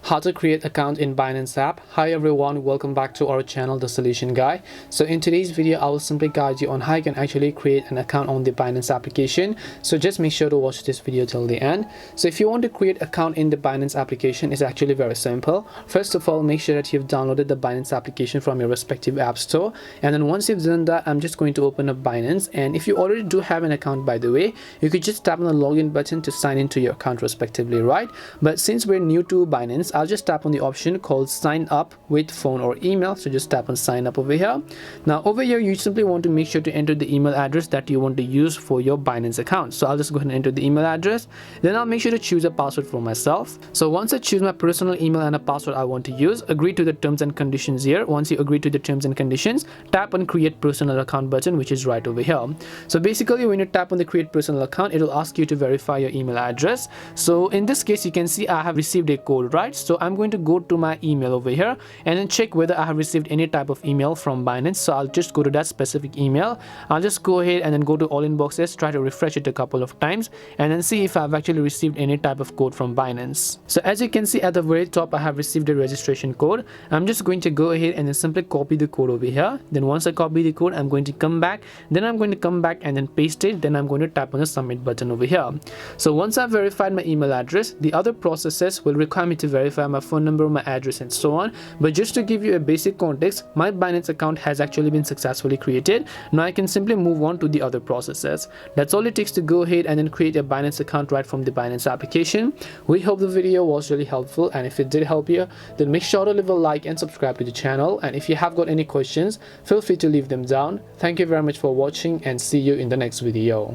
How to create account in Binance app. Hi everyone, welcome back to our channel, The Solution Guy. So in today's video, I will simply guide you on how you can actually create an account on the Binance application. So just make sure to watch this video till the end. So if you want to create account in the Binance application, it's actually very simple. First of all, make sure that you've downloaded the Binance application from your respective app store. And then once you've done that, I'm just going to open up Binance. And if you already do have an account, by the way, you could just tap on the login button to sign into your account respectively, right? But since we're new to Binance, I'll just tap on the option called sign up with phone or email. So just tap on sign up over here. Now over here, you simply want to make sure to enter the email address that you want to use for your Binance account. So I'll just go ahead and enter the email address. Then I'll make sure to choose a password for myself. So once I choose my personal email and a password I want to use, agree to the terms and conditions here. Once you agree to the terms and conditions, tap on create personal account button, which is right over here. So basically when you tap on the create personal account, it will ask you to verify your email address. So in this case, you can see I have received a code, right? So I'm going to go to my email over here and then check whether I have received any type of email from Binance. So I'll just go to that specific email. I'll just go ahead and then go to all inboxes, try to refresh it a couple of times and then see if I've actually received any type of code from Binance. So as you can see at the very top, I have received a registration code. I'm just going to go ahead and then simply copy the code over here. Then once I copy the code, I'm going to come back. Then I'm going to come back and then paste it. Then I'm going to tap on the submit button over here. So once I've verified my email address, the other processes will require me to verify my phone number, my address and so on. But just to give you a basic context, my Binance account has actually been successfully created. Now I can simply move on to the other processes. That's all it takes to go ahead and then create a Binance account right from the Binance application. We hope the video was really helpful, and if it did help you, then make sure to leave a like and subscribe to the channel. And if you have got any questions, feel free to leave them down. Thank you very much for watching and see you in the next video.